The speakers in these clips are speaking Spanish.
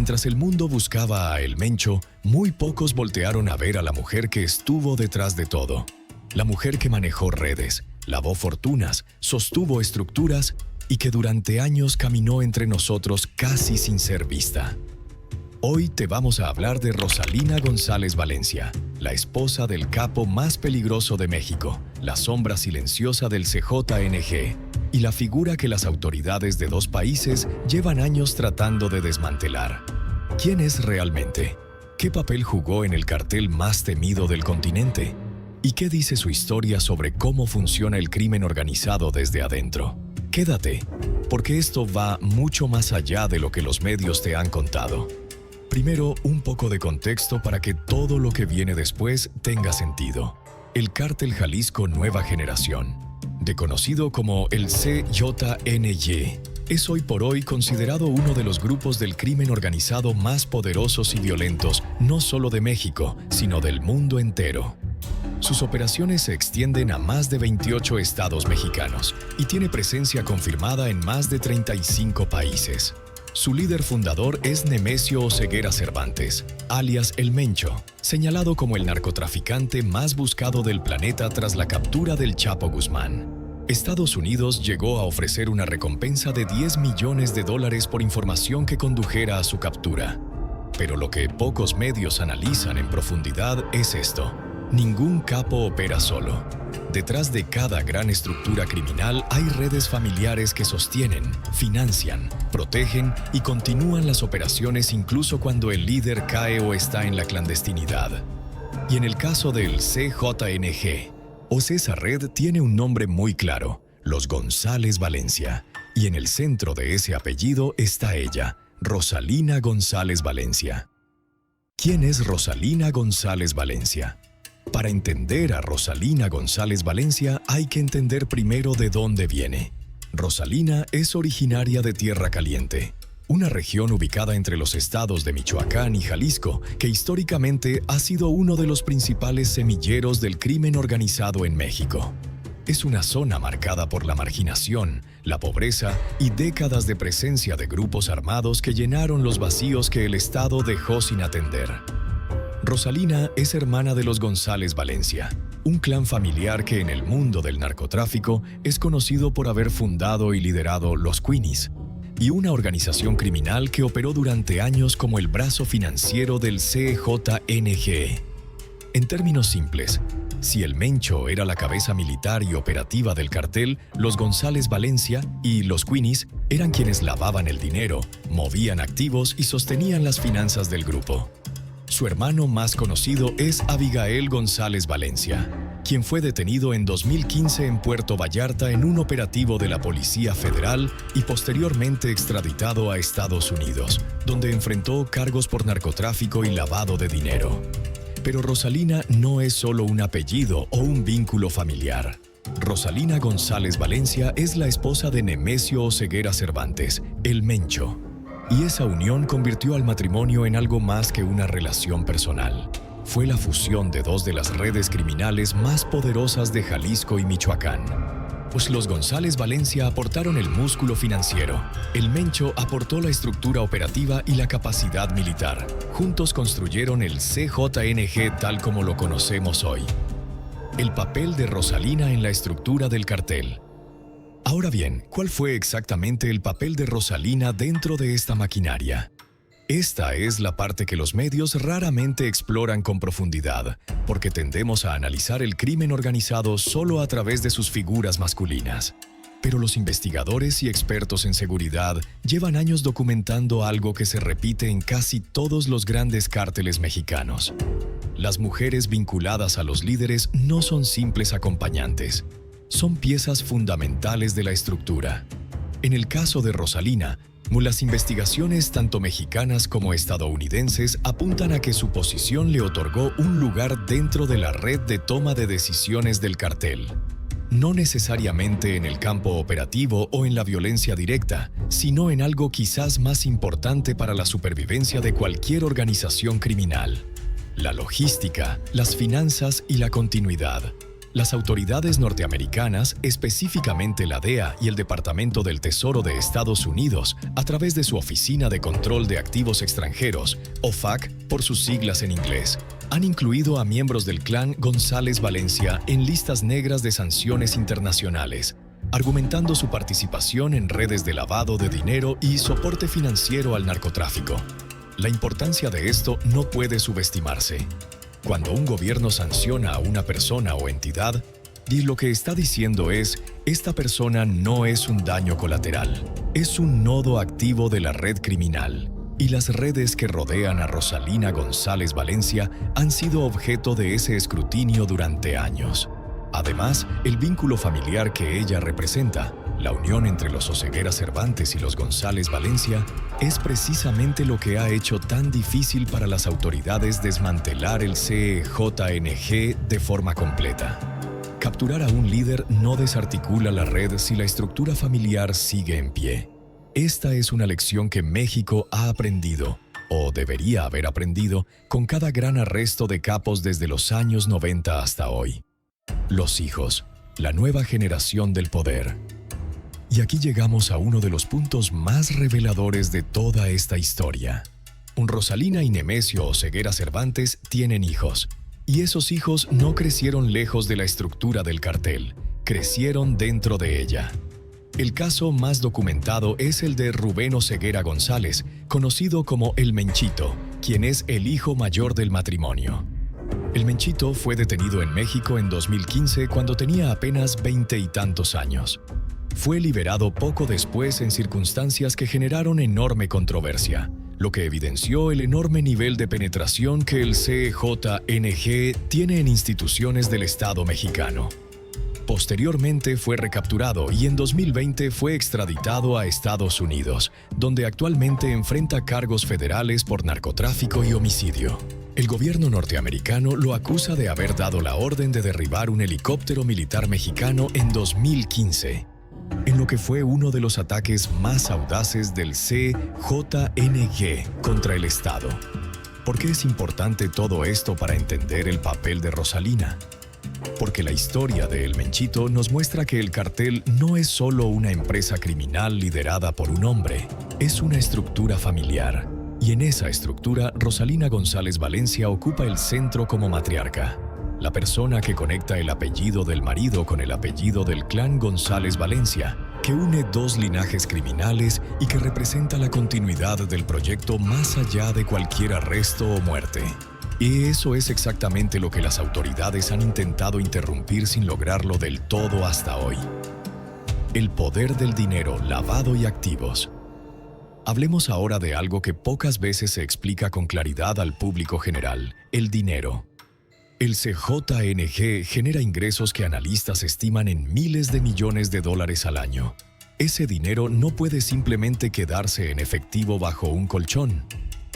Mientras el mundo buscaba a El Mencho, muy pocos voltearon a ver a la mujer que estuvo detrás de todo. La mujer que manejó redes, lavó fortunas, sostuvo estructuras y que durante años caminó entre nosotros casi sin ser vista. Hoy te vamos a hablar de Rosalina González Valencia, la esposa del capo más peligroso de México, la sombra silenciosa del CJNG y la figura que las autoridades de dos países llevan años tratando de desmantelar. ¿Quién es realmente? ¿Qué papel jugó en el cartel más temido del continente? ¿Y qué dice su historia sobre cómo funciona el crimen organizado desde adentro? Quédate, porque esto va mucho más allá de lo que los medios te han contado. Primero, un poco de contexto para que todo lo que viene después tenga sentido. El Cártel Jalisco Nueva Generación, conocido como el CJNG, es hoy por hoy considerado uno de los grupos del crimen organizado más poderosos y violentos, no solo de México, sino del mundo entero. Sus operaciones se extienden a más de 28 estados mexicanos y tiene presencia confirmada en más de 35 países. Su líder fundador es Nemesio Oseguera Cervantes, alias El Mencho, señalado como el narcotraficante más buscado del planeta tras la captura del Chapo Guzmán. Estados Unidos llegó a ofrecer una recompensa de $10 millones por información que condujera a su captura. Pero lo que pocos medios analizan en profundidad es esto: ningún capo opera solo. Detrás de cada gran estructura criminal hay redes familiares que sostienen, financian, protegen y continúan las operaciones incluso cuando el líder cae o está en la clandestinidad. Y en el caso del CJNG, esa red tiene un nombre muy claro: los González Valencia. Y en el centro de ese apellido está ella, Rosalina González Valencia. ¿Quién es Rosalina González Valencia? Para entender a Rosalina González Valencia hay que entender primero de dónde viene. Rosalina es originaria de Tierra Caliente, una región ubicada entre los estados de Michoacán y Jalisco, que históricamente ha sido uno de los principales semilleros del crimen organizado en México. Es una zona marcada por la marginación, la pobreza y décadas de presencia de grupos armados que llenaron los vacíos que el Estado dejó sin atender. Rosalina es hermana de los González Valencia, un clan familiar que en el mundo del narcotráfico es conocido por haber fundado y liderado los Queenies, y una organización criminal que operó durante años como el brazo financiero del CJNG. En términos simples, si el Mencho era la cabeza militar y operativa del cartel, los González Valencia y los Queenies eran quienes lavaban el dinero, movían activos y sostenían las finanzas del grupo. Su hermano más conocido es Abigail González Valencia, quien fue detenido en 2015 en Puerto Vallarta en un operativo de la Policía Federal y posteriormente extraditado a Estados Unidos, donde enfrentó cargos por narcotráfico y lavado de dinero. Pero Rosalina no es solo un apellido o un vínculo familiar. Rosalina González Valencia es la esposa de Nemesio Oseguera Cervantes, El Mencho. Y esa unión convirtió al matrimonio en algo más que una relación personal. Fue la fusión de dos de las redes criminales más poderosas de Jalisco y Michoacán. Pues los González Valencia aportaron el músculo financiero, el Mencho aportó la estructura operativa y la capacidad militar. Juntos construyeron el CJNG tal como lo conocemos hoy. El papel de Rosalina en la estructura del cartel. Ahora bien, ¿cuál fue exactamente el papel de Rosalina dentro de esta maquinaria? Esta es la parte que los medios raramente exploran con profundidad, porque tendemos a analizar el crimen organizado solo a través de sus figuras masculinas. Pero los investigadores y expertos en seguridad llevan años documentando algo que se repite en casi todos los grandes cárteles mexicanos. Las mujeres vinculadas a los líderes no son simples acompañantes. Son piezas fundamentales de la estructura. En el caso de Rosalina, las investigaciones tanto mexicanas como estadounidenses apuntan a que su posición le otorgó un lugar dentro de la red de toma de decisiones del cartel. No necesariamente en el campo operativo o en la violencia directa, sino en algo quizás más importante para la supervivencia de cualquier organización criminal: la logística, las finanzas y la continuidad. Las autoridades norteamericanas, específicamente la DEA y el Departamento del Tesoro de Estados Unidos, a través de su Oficina de Control de Activos Extranjeros, OFAC por sus siglas en inglés, han incluido a miembros del clan González Valencia en listas negras de sanciones internacionales, argumentando su participación en redes de lavado de dinero y soporte financiero al narcotráfico. La importancia de esto no puede subestimarse. Cuando un gobierno sanciona a una persona o entidad, y lo que está diciendo es, esta persona no es un daño colateral, es un nodo activo de la red criminal, y las redes que rodean a Rosalina González Valencia han sido objeto de ese escrutinio durante años. Además, el vínculo familiar que ella representa, la unión entre los Oseguera Cervantes y los González Valencia, es precisamente lo que ha hecho tan difícil para las autoridades desmantelar el CEJNG de forma completa. Capturar a un líder no desarticula la red si la estructura familiar sigue en pie. Esta es una lección que México ha aprendido, o debería haber aprendido, con cada gran arresto de capos desde los años 90 hasta hoy. Los hijos, la nueva generación del poder. Y aquí llegamos a uno de los puntos más reveladores de toda esta historia. Rosalina y Nemesio Oseguera Cervantes tienen hijos, y esos hijos no crecieron lejos de la estructura del cartel, crecieron dentro de ella. El caso más documentado es el de Rubén Oseguera González, conocido como El Menchito, quien es el hijo mayor del matrimonio. El Menchito fue detenido en México en 2015 cuando tenía apenas 20 y tantos años. Fue liberado poco después en circunstancias que generaron enorme controversia, lo que evidenció el enorme nivel de penetración que el CEJNG tiene en instituciones del Estado mexicano. Posteriormente fue recapturado y en 2020 fue extraditado a Estados Unidos, donde actualmente enfrenta cargos federales por narcotráfico y homicidio. El gobierno norteamericano lo acusa de haber dado la orden de derribar un helicóptero militar mexicano en 2015, en lo que fue uno de los ataques más audaces del CEJNG contra el Estado. ¿Por qué es importante todo esto para entender el papel de Rosalina? Porque la historia de El Menchito nos muestra que el cartel no es solo una empresa criminal liderada por un hombre, es una estructura familiar. Y en esa estructura, Rosalina González Valencia ocupa el centro como matriarca, la persona que conecta el apellido del marido con el apellido del clan González Valencia, que une dos linajes criminales y que representa la continuidad del proyecto más allá de cualquier arresto o muerte. Y eso es exactamente lo que las autoridades han intentado interrumpir sin lograrlo del todo hasta hoy. El poder del dinero, lavado y activos. Hablemos ahora de algo que pocas veces se explica con claridad al público general: el dinero. El CEJNG genera ingresos que analistas estiman en miles de millones de dólares al año. Ese dinero no puede simplemente quedarse en efectivo bajo un colchón.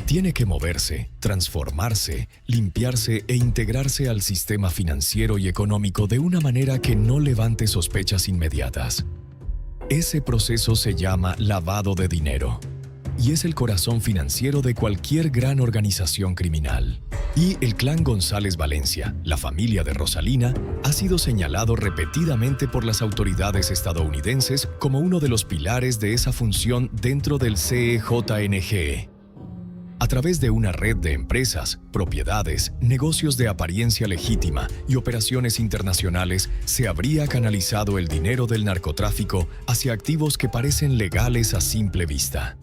Tiene que moverse, transformarse, limpiarse e integrarse al sistema financiero y económico de una manera que no levante sospechas inmediatas. Ese proceso se llama lavado de dinero y es el corazón financiero de cualquier gran organización criminal. Y el clan González Valencia, la familia de Rosalina, ha sido señalado repetidamente por las autoridades estadounidenses como uno de los pilares de esa función dentro del CEJNG. A través de una red de empresas, propiedades, negocios de apariencia legítima y operaciones internacionales, se habría canalizado el dinero del narcotráfico hacia activos que parecen legales a simple vista.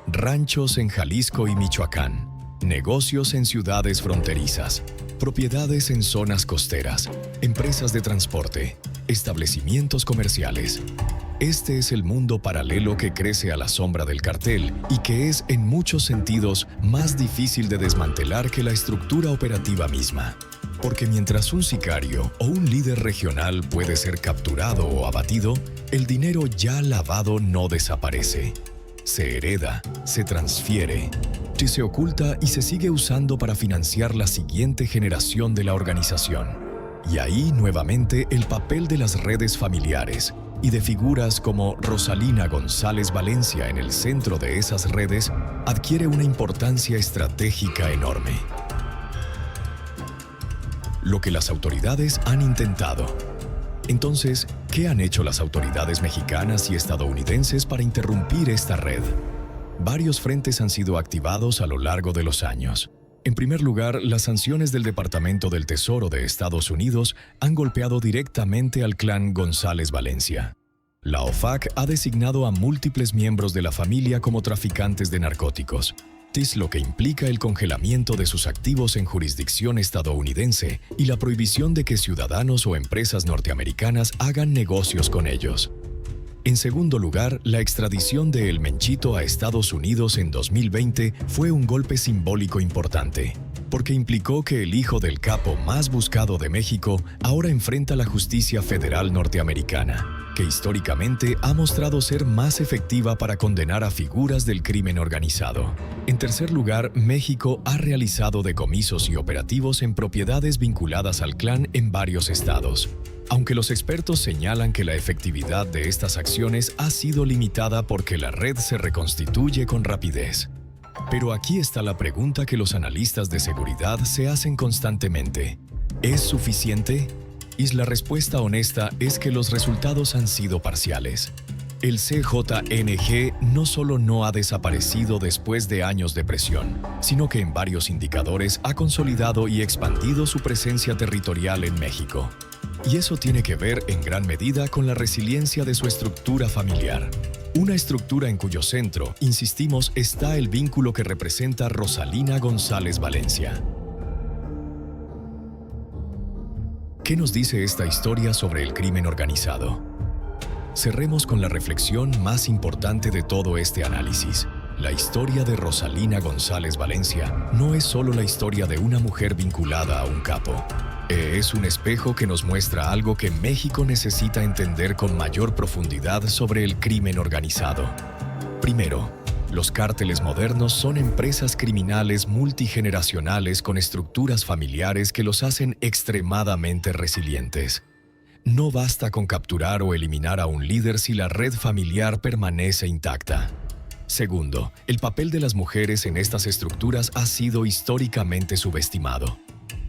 Ranchos en Jalisco y Michoacán, negocios en ciudades fronterizas, propiedades en zonas costeras, empresas de transporte, establecimientos comerciales. Este es el mundo paralelo que crece a la sombra del cartel y que es, en muchos sentidos, más difícil de desmantelar que la estructura operativa misma. Porque mientras un sicario o un líder regional puede ser capturado o abatido, el dinero ya lavado no desaparece. Se hereda, se transfiere, se oculta y se sigue usando para financiar la siguiente generación de la organización. Y ahí, nuevamente, el papel de las redes familiares y de figuras como Rosalina González Valencia en el centro de esas redes adquiere una importancia estratégica enorme. lo que las autoridades han intentado. Entonces, ¿qué han hecho las autoridades mexicanas y estadounidenses para interrumpir esta red? Varios frentes han sido activados a lo largo de los años. En primer lugar, las sanciones del Departamento del Tesoro de Estados Unidos han golpeado directamente al clan González Valencia. La OFAC ha designado a múltiples miembros de la familia como traficantes de narcóticos, lo que implica el congelamiento de sus activos en jurisdicción estadounidense y la prohibición de que ciudadanos o empresas norteamericanas hagan negocios con ellos. En segundo lugar, la extradición de El Menchito a Estados Unidos en 2020 fue un golpe simbólico importante, porque implicó que el hijo del capo más buscado de México ahora enfrenta la justicia federal norteamericana, que históricamente ha mostrado ser más efectiva para condenar a figuras del crimen organizado. En tercer lugar, México ha realizado decomisos y operativos en propiedades vinculadas al clan en varios estados. Aunque los expertos señalan que la efectividad de estas acciones ha sido limitada porque la red se reconstituye con rapidez. Pero aquí está la pregunta que los analistas de seguridad se hacen constantemente. ¿Es suficiente? Y la respuesta honesta es que los resultados han sido parciales. El CJNG no solo no ha desaparecido después de años de presión, sino que en varios indicadores ha consolidado y expandido su presencia territorial en México. Y eso tiene que ver en gran medida con la resiliencia de su estructura familiar. Una estructura en cuyo centro, insistimos, está el vínculo que representa Rosalina González Valencia. ¿Qué nos dice esta historia sobre el crimen organizado? Cerremos con la reflexión más importante de todo este análisis. La historia de Rosalina González Valencia no es solo la historia de una mujer vinculada a un capo. Es un espejo que nos muestra algo que México necesita entender con mayor profundidad sobre el crimen organizado. Primero, los cárteles modernos son empresas criminales multigeneracionales con estructuras familiares que los hacen extremadamente resilientes. No basta con capturar o eliminar a un líder si la red familiar permanece intacta. Segundo, el papel de las mujeres en estas estructuras ha sido históricamente subestimado.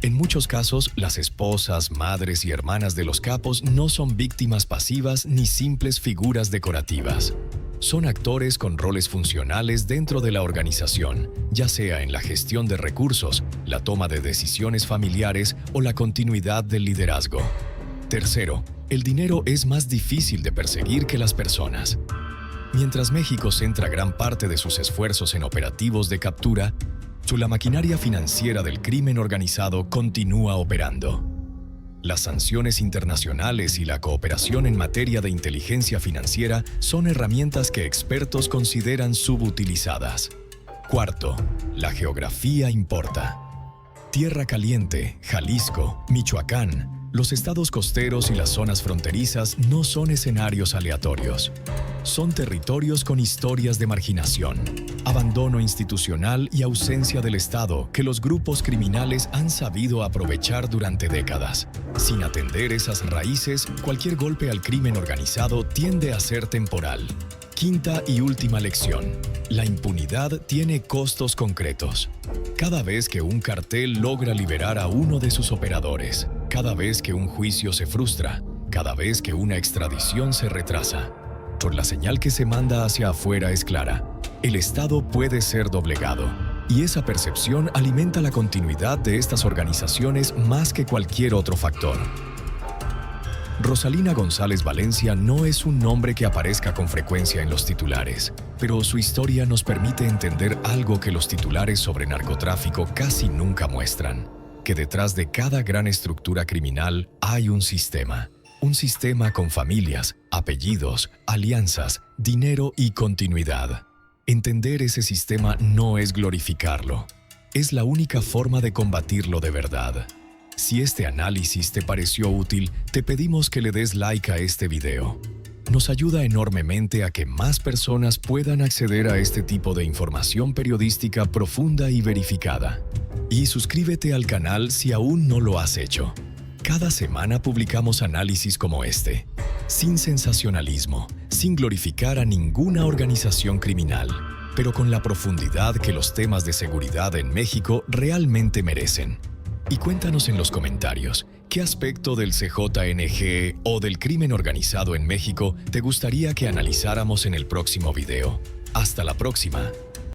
En muchos casos, las esposas, madres y hermanas de los capos no son víctimas pasivas ni simples figuras decorativas. Son actores con roles funcionales dentro de la organización, ya sea en la gestión de recursos, la toma de decisiones familiares o la continuidad del liderazgo. Tercero, el dinero es más difícil de perseguir que las personas. Mientras México centra gran parte de sus esfuerzos en operativos de captura, la maquinaria financiera del crimen organizado continúa operando. Las sanciones internacionales y la cooperación en materia de inteligencia financiera son herramientas que expertos consideran subutilizadas. Cuarto, la geografía importa. Tierra Caliente, Jalisco, Michoacán, los estados costeros y las zonas fronterizas no son escenarios aleatorios. Son territorios con historias de marginación, abandono institucional y ausencia del Estado que los grupos criminales han sabido aprovechar durante décadas. Sin atender esas raíces, cualquier golpe al crimen organizado tiende a ser temporal. Quinta y última lección. La impunidad tiene costos concretos. Cada vez que un cartel logra liberar a uno de sus operadores, cada vez que un juicio se frustra, cada vez que una extradición se retrasa, la señal que se manda hacia afuera es clara. El Estado puede ser doblegado, y esa percepción alimenta la continuidad de estas organizaciones más que cualquier otro factor. Rosalina González Valencia no es un nombre que aparezca con frecuencia en los titulares, pero su historia nos permite entender algo que los titulares sobre narcotráfico casi nunca muestran, que detrás de cada gran estructura criminal hay un sistema. Un sistema con familias, apellidos, alianzas, dinero y continuidad. Entender ese sistema no es glorificarlo. Es la única forma de combatirlo de verdad. Si este análisis te pareció útil, te pedimos que le des like a este video. Nos ayuda enormemente a que más personas puedan acceder a este tipo de información periodística profunda y verificada. Y suscríbete al canal si aún no lo has hecho. Cada semana publicamos análisis como este, sin sensacionalismo, sin glorificar a ninguna organización criminal, pero con la profundidad que los temas de seguridad en México realmente merecen. Y cuéntanos en los comentarios, ¿qué aspecto del CJNG o del crimen organizado en México te gustaría que analizáramos en el próximo video? Hasta la próxima.